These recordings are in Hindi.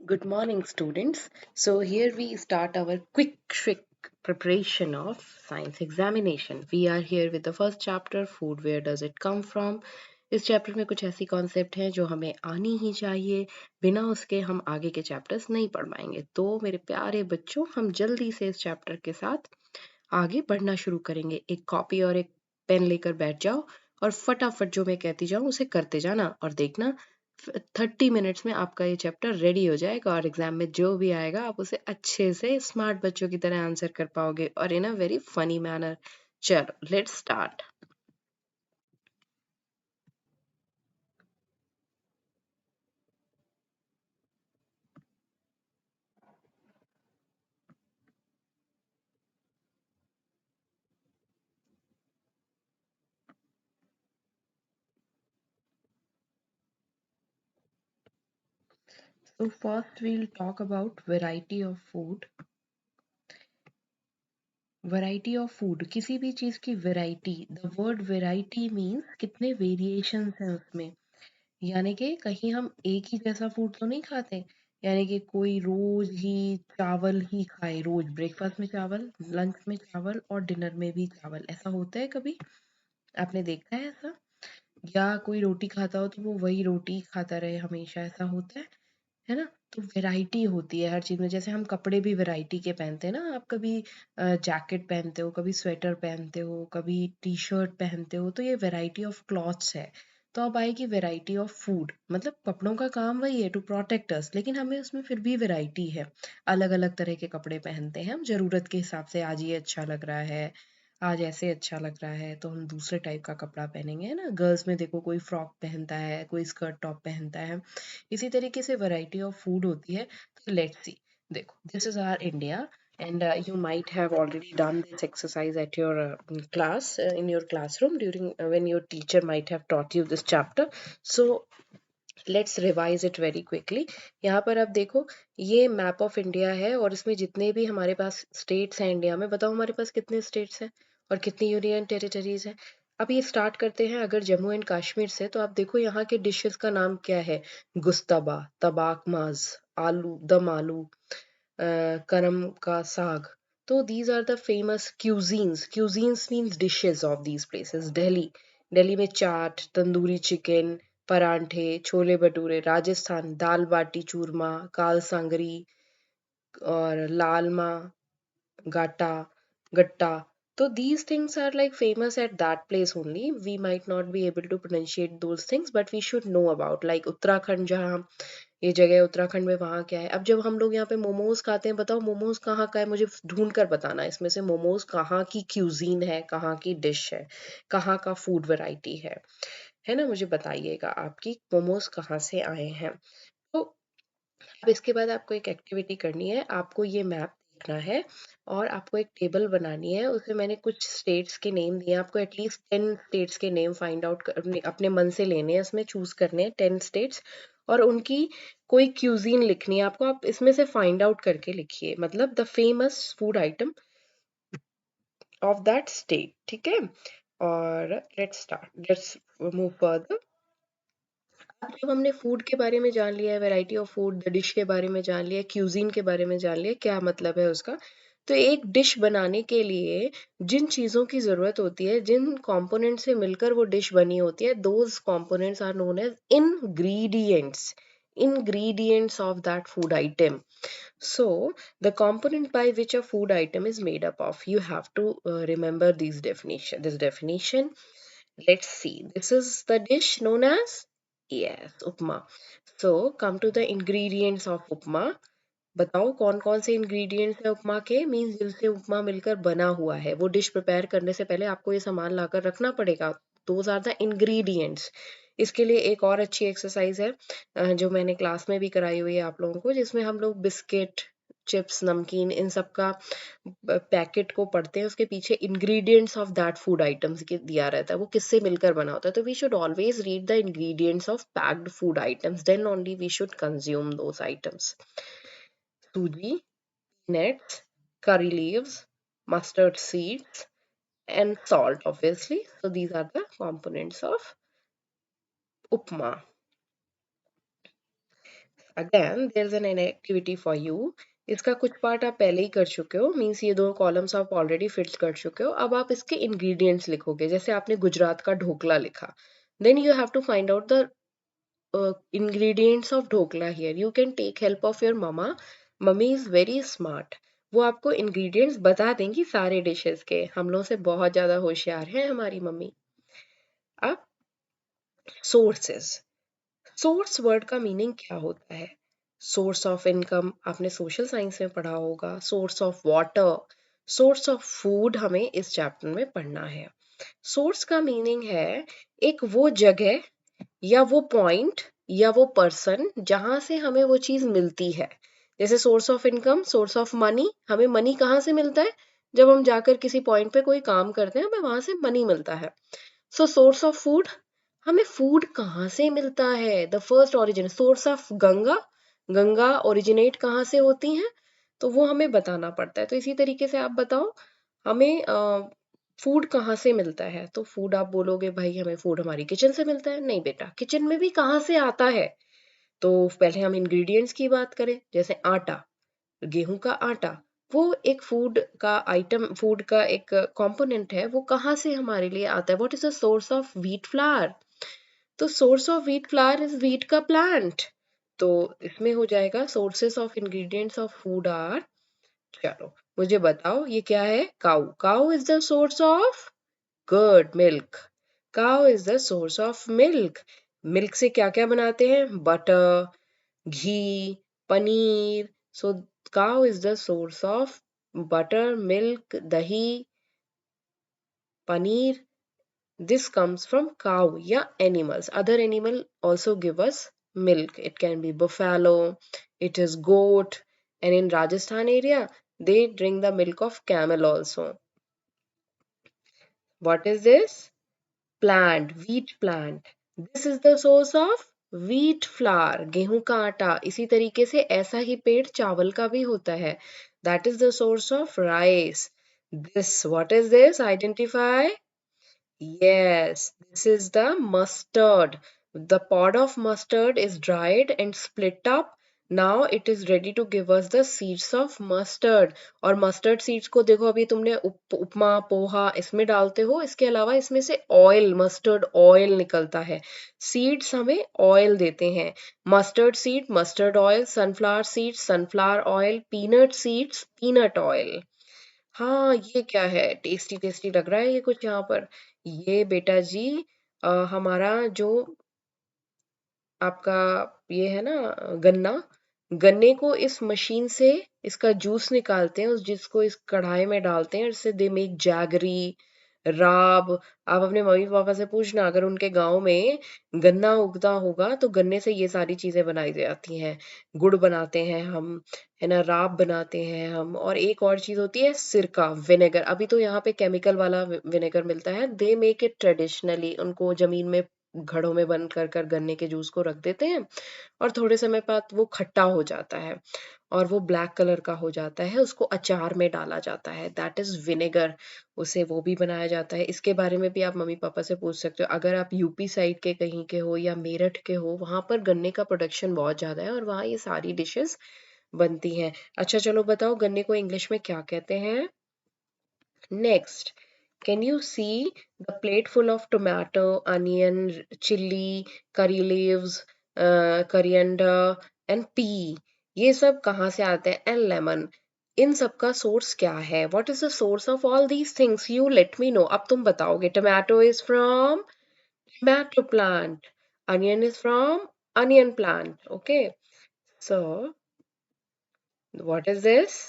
Good morning, students. So, here we start our quick trick preparation of science examination. We are here with the first chapter, food, where does it come from? इस चैप्टर में कुछ ऐसी कॉन्सेप्ट हैं जो हमें आनी ही चाहिए, बिना उसके हम आगे के चैप्टर्स नहीं पढ़ पाएंगे। तो मेरे प्यारे बच्चों, हम जल्दी से इस चैप्टर के साथ आगे बढ़ना शुरू करेंगे। एक कॉपी और एक पेन लेकर बैठ जाओ और फटाफट जो मैं कहती जाऊँ उसे करते जाना और देखना 30 मिनट्स में आपका ये चैप्टर रेडी हो जाएगा और एग्जाम में जो भी आएगा आप उसे अच्छे से स्मार्ट बच्चों की तरह आंसर कर पाओगे और इन अ वेरी फनी मैनर। चलो let's start. So first we'll talk about variety of food. Variety of food, किसी भी चीज की variety, the word variety means कितने वेरिएशंस हैं उसमें। यानी कि कहीं हम एक ही जैसा फूड तो नहीं खाते। यानी कि कोई रोज ही चावल ही खाए, रोज ब्रेकफास्ट में चावल, लंच में चावल और डिनर में भी चावल, ऐसा होता है कभी? आपने देखा है ऐसा? या कोई रोटी खाता हो तो वो वही रोटी खाता रहे हमेशा, ऐसा होता है ना? तो वैरायटी होती है हर चीज में। जैसे हम कपड़े भी वैरायटी के पहनते हैं ना, आप कभी जैकेट पहनते हो, कभी स्वेटर पहनते हो, कभी टी शर्ट पहनते हो, तो ये वैरायटी ऑफ क्लॉथ्स है। तो अब आएगी वैरायटी ऑफ फूड, मतलब कपड़ों का काम वही है, टू प्रोटेक्ट अस, लेकिन हमें उसमें फिर भी वैरायटी है। अलग अलग तरह के कपड़े पहनते हैं हम जरूरत के हिसाब से। आज ये अच्छा लग रहा है, आज ऐसे अच्छा लग रहा है, तो हम दूसरे टाइप का कपड़ा पहनेंगे, है ना? गर्ल्स में देखो, कोई फ्रॉक पहनता है, कोई स्कर्ट टॉप पहनता है। इसी तरीके से वैरायटी ऑफ फूड होती है। तो लेट्स सी, देखो, this is our India and you might have already done this exercise at your class, in your classroom, during when your teacher might have taught you this chapter. So let's revise it very quickly. यहाँ पर आप देखो, ये मैप ऑफ इंडिया है और इसमें जितने भी हमारे पास स्टेट्स हैं इंडिया में, बताओ हमारे पास कितने स्टेट्स हैं और कितनी यूनियन टेरिटरीज हैं। अब ये स्टार्ट करते हैं अगर जम्मू एंड कश्मीर से, तो आप देखो यहाँ के डिशेस का नाम क्या है। गुस्ताबा, तबाक माज, आलू दम आलू, करम का साग। तो these are the famous cuisines. Cuisines means dishes of these places. Delhi में चाट, तंदूरी चिकन, परांठे, छोले भटूरे। राजस्थान, दाल बाटी चूरमा, काल सांगरी और लालमा, गाटा, गट्टा। तो these things are like famous at that place only. We might not be able to pronunciate those things, but we should know about. Like Uttarakhand, जहाँ ये जगह है उत्तराखंड में, वहाँ क्या है। अब जब हम लोग यहाँ पे मोमोज खाते हैं, बताओ मोमोज कहाँ का है, मुझे ढूंढ कर बताना इसमें से मोमोज कहाँ की क्यूजीन है, कहाँ की डिश है, कहाँ का फूड वैरायटी है ना? मुझे बताइएगा आपकी मोमोज कहाँ से आए हैं। तो अब इसके बाद आपको एक एक्टिविटी करनी है, आपको ये मैप देखना है और आपको एक टेबल बनानी है। उसमें मैंने कुछ स्टेट्स के नेम दिए हैं, आपको एटलीस्ट 10 स्टेट्स के नेम फाइंड आउट अपने मन से लेने हैं, इसमें चूज करने हैं 10 स्टेट्स और उनकी कोई क्यूजीन लिखनी है आपको। आप इसमें से फाइंड आउट करके लिखिए, मतलब the famous food item of that state, ठीक है? और लेट्स मूव फर्दर। अब जब हमने फूड के बारे में जान लिया है, variety of food, the dish के बारे में जान लिया, क्यूजीन के बारे में जान लिया, क्या मतलब है उसका, तो एक डिश बनाने के लिए जिन चीज़ों की ज़रूरत होती है, जिन कंपोनेंट से मिलकर वो डिश बनी होती है, those components are known as ingredients of that food item. So the component by which a food item is made up of, you have to remember this definition. Let's see. This is the dish known as, yes, upma. So come to the ingredients of upma. बताओ कौन कौन से इंग्रेडिएंट्स है उपमा के, मीन्स जिनसे उपमा मिलकर बना हुआ है। वो डिश प्रिपेयर करने से पहले आपको ये सामान लाकर रखना पड़ेगा। Those are the ingredients. इसके लिए एक और अच्छी एक्सरसाइज है जो मैंने क्लास में भी कराई हुई है आप लोगों को, जिसमें हम लोग बिस्किट, चिप्स, नमकीन, इन सब का पैकेट को पढ़ते हैं, उसके पीछे ingredients of that food items दिया रहता है, वो किससे मिलकर बना होता है। तो we should always read the ingredients of packed food items, then only we should consume those items. Suji, peanuts, curry leaves, mustard seeds, and salt, obviously. So these are the components of upma. Again there is an activity for you. इसका कुछ पार्ट आप पहले ही कर चुके हो, मीन्स ये दो कॉलम्स आप ऑलरेडी फिल कर चुके हो। अब आप इसके इंग्रेडिएंट्स लिखोगे, जैसे आपने गुजरात का ढोकला लिखा, then you have to find out the ingredients of dhokla here. You can take help of your mama. Mummy is very smart. वो आपको ingredients बता देंगी सारे dishes के। हम लोग से बहुत ज़्यादा होशियार है हमारी मम्मी। अब sources. सोर्स वर्ड का मीनिंग क्या होता है? सोर्स ऑफ इनकम आपने सोशल साइंस में पढ़ा होगा, source of water, source of food हमें इस चैप्टर में पढ़ना है। सोर्स का मीनिंग है एक वो जगह या वो पॉइंट या वो पर्सन जहां से हमें वो चीज मिलती है। जैसे source of income, source of money, हमें मनी कहाँ से मिलता है? जब हम जाकर किसी पॉइंट पे कोई काम करते हैं, हमें वहां से मनी मिलता है। सो सोर्स ऑफ फूड, हमें फूड कहाँ से मिलता है? The first origin, source of Ganga, Ganga originate कहाँ से होती हैं, तो वो हमें बताना पड़ता है। तो इसी तरीके से आप बताओ हमें फूड कहाँ से मिलता है? तो फूड आप बोलोगे भाई हमें फूड हमारी किचन से मिलता है। नहीं बेटा, किचन में भी कहाँ से आता है? तो पहले हम इंग्रेडिएंट्स की बात करें, जैसे आटा, गेहूं का आटा, वो एक फूड का आइटम, फूड का एक कंपोनेंट है। वो कहाँ से हमारे लिए आता है? What is the source of wheat flour? तो source of wheat flour is wheat का प्लांट। तो इसमें हो जाएगा sources of ingredients of food are, चलो मुझे बताओ ये क्या है? Cow, cow is the source of good milk. Cow is the source of milk. Milk से क्या क्या बनाते हैं? Butter, ghee, paneer. So cow is the source of butter, milk, dahi, paneer. This comes from cow, yeah, animals. Other animal also give us milk. It can be buffalo, it is goat, and in Rajasthan area, they drink the milk of camel also. What is this? Plant, wheat plant. This is the source of wheat flour, गेहूं का आटा। इसी तरीके से ऐसा ही पेड़ चावल का भी होता है। That is the source of rice. This, what is this? Identify. Yes, this is the mustard. The pod of mustard is dried and split up. Now it is ready to give us the seeds of mustard. और mustard seeds को देखो, अभी तुमने उपमा पोहा इसमें डालते हो, इसके अलावा इसमें से ऑयल, मस्टर्ड ऑयल निकलता है। सीड्स हमें ऑयल देते हैं। Mustard seed, mustard oil, sunflower seed, sunflower oil, peanut seeds, peanut oil. हाँ, ये क्या है? टेस्टी टेस्टी लग रहा है ये कुछ यहाँ पर। ये बेटा जी हमारा जो आपका ये है ना गन्ना, गन्ने को इस मशीन से इसका जूस निकालते हैं, उस जिसको इस कढ़ाई में डालते हैं, इससे दे मेक जैगरी, राब। आप अपने मम्मी पापा से पूछना, अगर उनके गांव में गन्ना उगता होगा तो गन्ने से ये सारी चीजें बनाई जाती हैं। गुड़ बनाते हैं हम, है ना, राब बनाते हैं हम, और एक और चीज होती है सिरका, विनेगर। अभी तो यहाँ पे केमिकल वाला विनेगर मिलता है। दे मेक इट ट्रेडिशनली, उनको जमीन में घड़ों में बंद कर कर गन्ने के जूस को रख देते हैं, और थोड़े समय बाद वो खट्टा हो जाता है और वो ब्लैक कलर का हो जाता है। उसको अचार में डाला जाता है, दैट इज विनेगर। उसे वो भी बनाया जाता है। इसके बारे में भी आप मम्मी पापा से पूछ सकते हो। अगर आप यूपी साइड के कहीं के हो या मेरठ के हो, वहां पर गन्ने का प्रोडक्शन बहुत ज्यादा है और वहाँ ये सारी डिशेस बनती हैं। अच्छा चलो बताओ गन्ने को इंग्लिश में क्या कहते हैं? Next, can you see the plate full of tomato, onion, chili, curry leaves, coriander and pea? ये सब कहाँ से आते हैं? And lemon. इन सब का सोर्स क्या है? What is the source of all these things? You let me know. अब तुम बताओगे। Tomato is from tomato plant. Onion is from onion plant. Okay. So, what is this?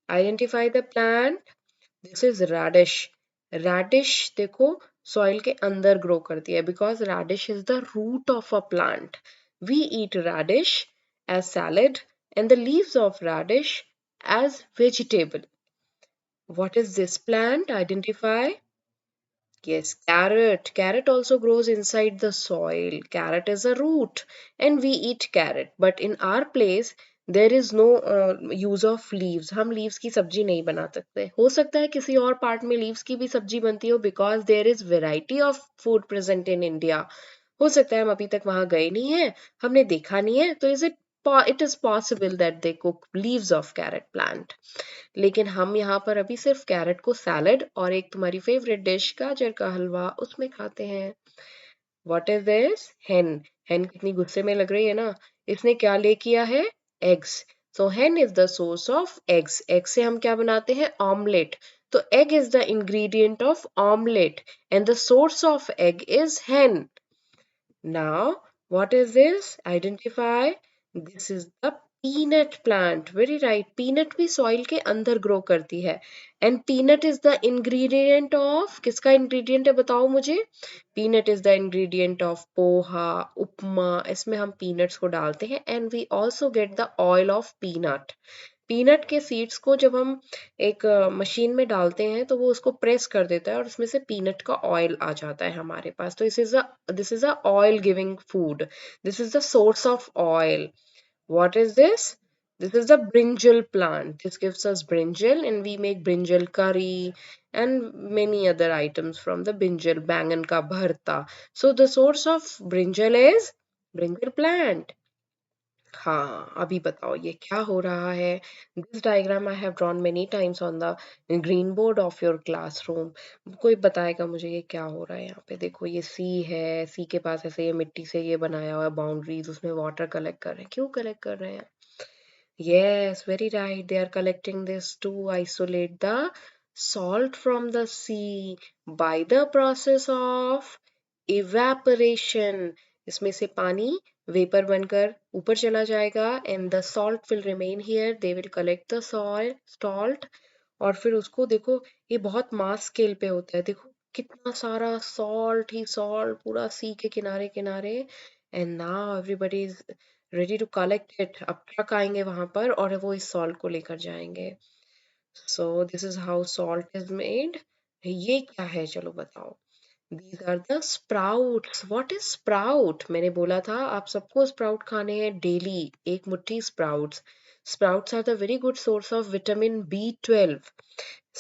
Identify the plant. This is radish. Radish देखो सॉइल के अंदर ग्रो करती है, because radish is the root of a plant. We eat radish as salad and the leaves of radish as vegetable. What is this plant? Identify. Yes, carrot. Carrot also grows inside the soil. Carrot is a root, and we eat carrot. But in our place, there is no use of leaves. हम leaves की सब्जी नहीं बना सकते। हो सकता है किसी और पार्ट में leaves की भी सब्जी बनती हो, because there is variety of food present in India. हो सकता है हम अभी तक वहां गए नहीं हैं, हमने देखा नहीं है। तो is it it is possible that they cook leaves of carrot plant. लेकिन हम यहाँ पर अभी सिर्फ कैरेट को सैलड और एक तुम्हारी फेवरेट डिश गाजर का हलवा उसमें खाते हैं. What is this? हेन. हेन कितनी गुस्से में लग रही है ना. इसने क्या ले किया है? एग्स. सो हेन is the source of eggs. Egg से हम क्या बनाते हैं? ऑमलेट. तो egg is the ingredient of omelette and the source of egg is hen. Now, what is this? Identify. This is the peanut plant. Very right. Peanut भी soil के अंदर grow करती है. And peanut is the ingredient of, किसका ingredient है बताओ मुझे? Peanut is the ingredient of poha, उपमा. इसमें हम peanuts को डालते हैं. And we also get the oil of peanut. Peanut के सीड्स को जब हम एक मशीन में डालते हैं तो वो उसको प्रेस कर देता है और उसमें से पीनट का ऑयल आ जाता है हमारे पास. तो this is a oil giving food. This is the source of oil. What is this? This is the brinjal plant. This gives us brinjal and we make brinjal curry and many other items from the brinjal, bangan ka bharta. So the source of brinjal is brinjal plant. हाँ, अभी बताओ ये क्या हो रहा है? This diagram I have drawn many times on the green board of your classroom. कोई बताएगा मुझे ये क्या हो रहा है यहाँ पे? देखो ये सी है, सी के पास ऐसे ये मिट्टी से ये बनाया हुआ है बाउंड्रीज, उसमें वाटर कलेक्ट कर रहे हैं. क्यों कलेक्ट कर रहे हैं? Yes, very right. They are collecting this to isolate the salt from the sea by the process of evaporation. इसमें से पानी वेपर बनकर ऊपर चला जाएगा and the salt will remain here. They will collect the salt और फिर उसको देखो ये बहुत मास स्केल पे होता है. देखो कितना सारा सॉल्ट ही सॉल्ट पूरा सी के किनारे किनारे. And now everybody is ready to collect it. अब ट्रक आएंगे वहां पर और वो इस सॉल्ट को लेकर जाएंगे. सो this is how salt is made. ये क्या है चलो बताओ. These are the sprouts. What is sprout? मैंने बोला था आप सबको स्प्राउट खाने हैं डेली. एक मुट्ठी sprouts. Sprouts are the very good source of vitamin B12.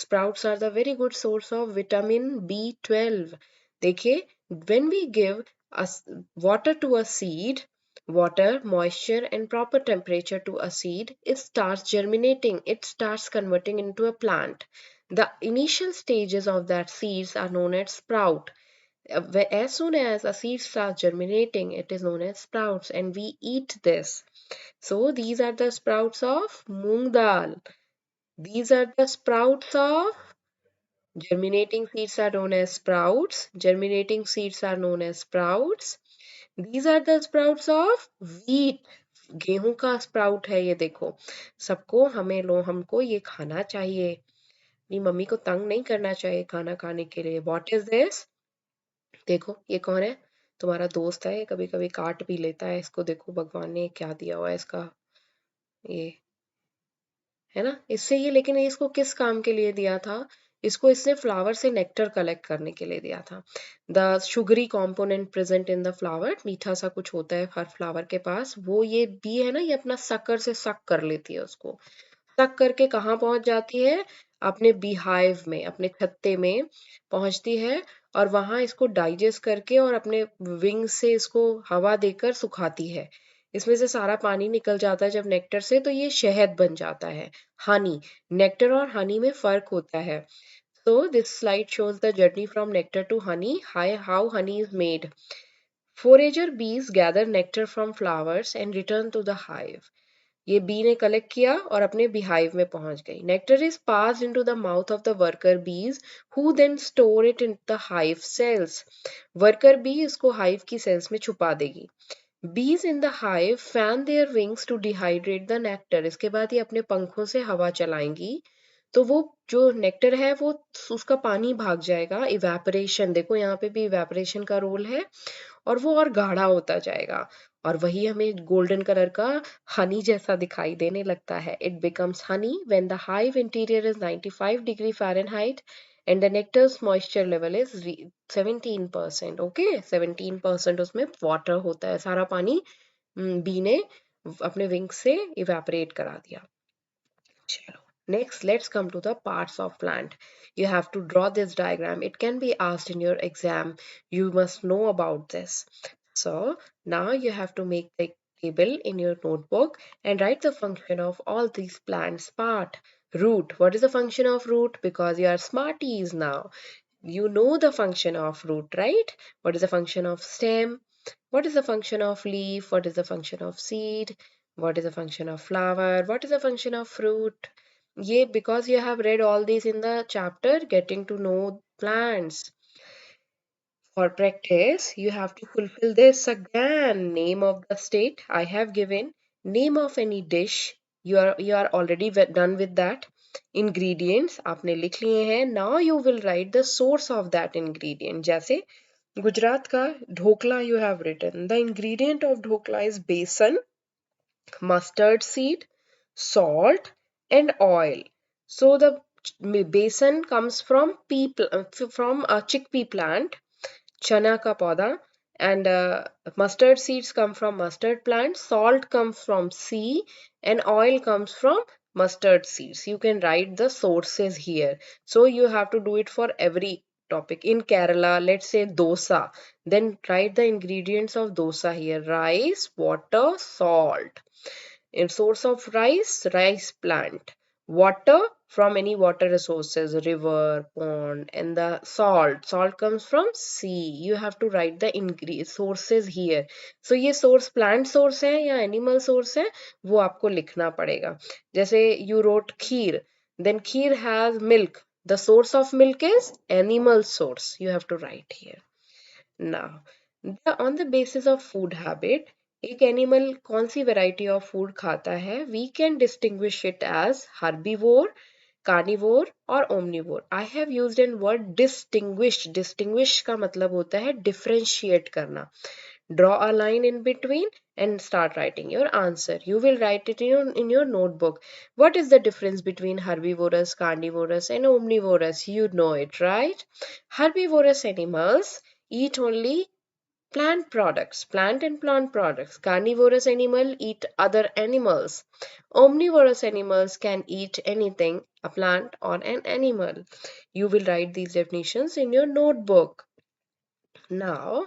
Sprouts are the very good source of vitamin B12. देखिए, when we give water to a seed, water, moisture, and proper temperature to a seed, it starts germinating. It starts converting into a plant. The initial stages of that seeds are known as sprout. As soon as a seed starts germinating, it is known as sprouts, and we eat this. So these are the sprouts of moong dal. These are the sprouts of germinating seeds are known as sprouts. Germinating seeds are known as sprouts. These are the sprouts of wheat. गेहूं का स्प्राउट है ये देखो. सबको हमको ये खाना चाहिए. अपनी मम्मी को तंग नहीं करना चाहिए खाना खाने के लिए. What is this? देखो ये कौन है? तुम्हारा दोस्त है. कभी कभी काट भी लेता है. इसको देखो भगवान ने क्या दिया हुआ है इसका. ये है ना. इससे ये लेकिन इसको किस काम के लिए दिया था? इसको इसने फ्लावर से नेक्टर कलेक्ट करने के लिए दिया था. The sugary component present in the flower, मीठा सा कुछ होता है हर फ्लावर के पास, वो ये बी है ना, ये अपना सकर से सक कर लेती है उसको. सक करके कहाँ पहुंच जाती है? अपने बीहाइव में, अपने छत्ते में पहुंचती है और वहां इसको डाइजेस्ट करके और अपने विंग से इसको हवा देकर सुखाती है. इसमें से सारा पानी निकल जाता है जब नेक्टर से, तो ये शहद बन जाता है. हनी. नेक्टर और हनी में फर्क होता है. So this slide shows the journey from nectar to honey, how honey is made. Forager bees gather nectar from flowers and return to the hive. ये बी ने कलेक्ट किया और अपने beehive में पहुंच गई. Nectar is passed into the mouth of the worker bees who then store it in the hive cells. Worker bee इसको hive की cells में छुपा देगी. Bees in the hive fan their wings to dehydrate the nectar. इसके बाद ये अपने पंखों से हवा चलाएंगी तो वो जो नेक्टर है वो उसका पानी भाग जाएगा. इवेपोरेशन, देखो यहाँ पे भी इवेपोरेशन का रोल है और वो और गाढ़ा होता जाएगा और वही हमें गोल्डन कलर का हनी जैसा दिखाई देने लगता है. It becomes Honey when the hive interior is 95 degree Fahrenheit and the nectars moisture level is 17%. Okay, 17% उसमें वाटर होता है. सारा पानी बी ने अपने विंग से इवेपोरेट करा दिया. चलो, next let's come to the parts of plant. You have to draw this diagram. It can be asked in your exam. You must know about this. So now you have to make the table in your notebook and write the function of all these plants part. Root. What is the function of root? Because you are smarties now. You know the function of root, right? What is the function of stem? What is the function of leaf? What is the function of seed? What is the function of flower? What is the function of fruit? Yeah, because you have read all these in the chapter, getting to know plants. For practice, you have to fulfill this again. Name of the state I have given. Name of any dish. You are already done with that. Ingredients आपने लिख लिए हैं. Now you will write the source of that ingredient. जैसे गुजरात का dhokla you have written. The ingredient of dhokla is besan, mustard seed, salt, and oil. So the besan comes from from a chickpea plant, chana ka pauda, and mustard seeds come from mustard plant, salt comes from sea, and oil comes from mustard seeds. You can write the sources here. So you have to do it for every topic. In Kerala, let's say dosa, then write the ingredients of dosa here: rice, water, salt. In source of rice, rice plant. Water from any water resources, river, pond, and the salt comes from sea. You have to write the sources here. So ये source plant source है या animal source है वो आपको लिखना पड़ेगा. जैसे you wrote kheer, then kheer has milk. The source of milk is animal source. You have to write here. Now, on the basis of food habit, एक एनिमल कौन सी वैरायटी ऑफ फूड खाता है? We can distinguish it as herbivore, carnivore और omnivore. I have used an word distinguish. Distinguish का मतलब होता है डिफरेंशिएट करना. Draw a line in between and start writing your answer. You will write it in your notebook. What is the difference between herbivorous, carnivorous, and omnivorous? You know it, right? Herbivorous animals eat only plant and plant products. Carnivorous animal eat other animals. Omnivorous animals can eat anything, a plant or an animal. You will write these definitions in your notebook. Now,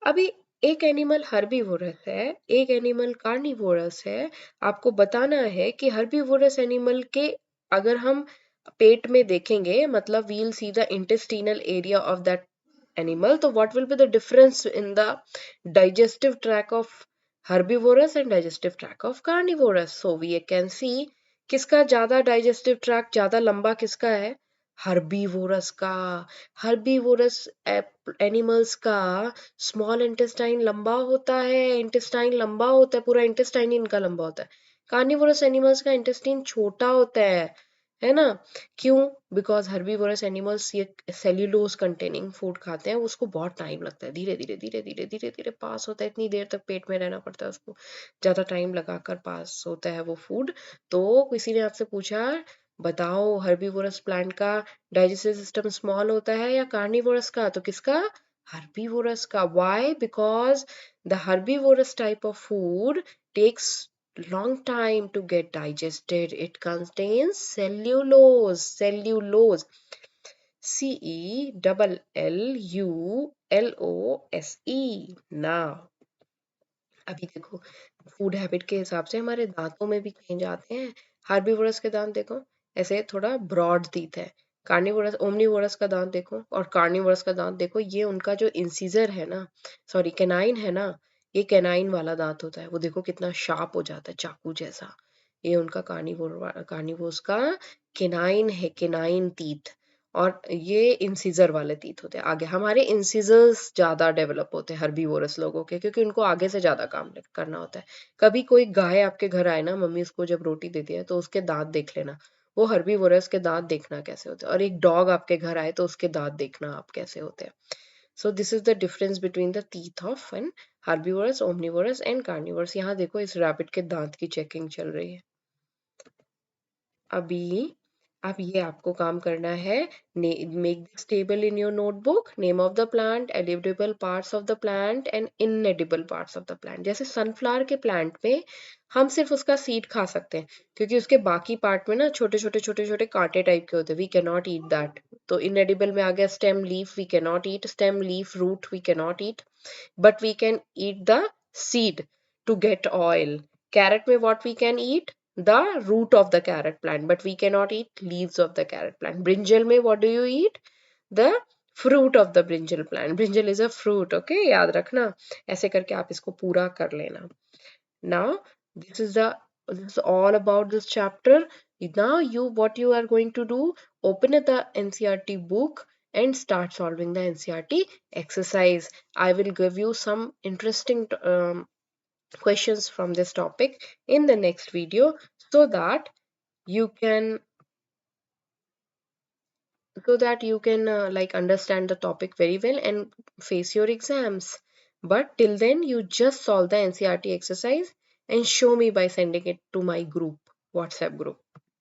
अभी एक एनिमल हर्बीवोरस है, एक एनिमल कार्निवोरस है. आपको बताना है कि हर्बीवोरस एनिमल के अगर हम पेट में देखेंगे, मतलब we'll see the intestinal area of that animal, तो what will be the difference in the digestive tract of herbivorous and digestive tract of carnivorous? So we can see किसका ज्यादा digestive tract ज्यादा लंबा किसका है? हर्बीवोरस का. हर्बीवोरस एनिमल्स का स्मॉल इंटेस्टाइन लंबा होता है, इंटेस्टाइन लंबा होता है, पूरा इंटेस्टाइन इनका लंबा होता है. कार्निवोरस एनिमल्स का इंटेस्टाइन छोटा होता है ना? क्यों? बिकॉज हर्बीवोरस एनिमल्स ये सेल्यूलोज कंटेनिंग फूड खाते हैं, उसको बहुत टाइम लगता है, धीरे धीरे धीरे धीरे धीरे धीरे पास होता है, इतनी देर तक पेट में रहना पड़ता है उसको, ज्यादा टाइम लगाकर पास होता है वो फूड. तो किसी ने आपसे पूछा बताओ हर्बीवोरस प्लांट का डाइजेस्टिव सिस्टम स्मॉल होता है या कार्निवोरस का? तो किसका? हर्बीवोरस का. Why? Because the herbivorous type of food takes long time to get digested. It contains cellulose. CELLULOSE. Now, अभी देखो फूड हैबिट के हिसाब से हमारे दांतों में भी कहीं जाते हैं. हार्बीवोरस के दांत देखो ऐसे थोड़ा ब्रॉड टीथ है. कार्निवोरस ओमनीवोरस का दांत देखो और कार्निवोरस का दांत देखो, ये उनका जो इंसीजर है ना, सॉरी कैनाइन है ना, ये कैनाइन वाला दांत होता है. वो देखो कितना शार्प हो जाता है, चाकू जैसा. ये उनका कार्निवोरस का केनाइन है, केनाइन टीथ. और ये इंसीजर वाले टीथ होते हैं. आगे हमारे इंसीजर्स ज्यादा डेवलप होते हैं हर्बीवोरस लोगों के, क्योंकि उनको आगे से ज्यादा काम करना होता है. कभी कोई गाय आपके घर आए ना, मम्मी उसको जब रोटी देती है तो उसके दांत देख लेना, वो हर्बीवोरस के दांत देखना कैसे होते हैं. और एक डॉग आपके घर आए तो उसके दांत देखना आप कैसे होते हैं. So this is the difference between the teeth of an herbivorous, omnivorous and carnivorous. यहाँ देखो इस रैबिट के दांत की चेकिंग चल रही है. अभी अब ये आपको काम करना है. Make this table in your notebook. Name of the plant, edible parts of the plant and इनएडिबल parts of the plant. जैसे सनफ्लावर के प्लांट में हम सिर्फ उसका सीड खा सकते हैं, क्योंकि उसके बाकी पार्ट में ना छोटे छोटे छोटे छोटे कांटे टाइप के होते हैं. We can not eat that. तो इनएडिबल में आ गया stem, leaf we can not eat. Stem, leaf, root we can not eat, but we can eat the seed. to get oil. Carrot mein what we can eat? The root of the carrot plant, but we cannot eat leaves of the carrot plant. Brinjal mein what do you eat? The fruit of the brinjal plant. Brinjal is a fruit, okay? याद रखना. ऐसे करके आप इसको पूरा कर लेना. Now, this is all about this chapter. Now what you are going to do, open the NCERT book and start solving the NCERT exercise. I will give you some interesting questions from this topic in the next video so that you can like understand the topic very well and face your exams. But till then, you just solve the NCERT exercise and show me by sending it to my group, WhatsApp group.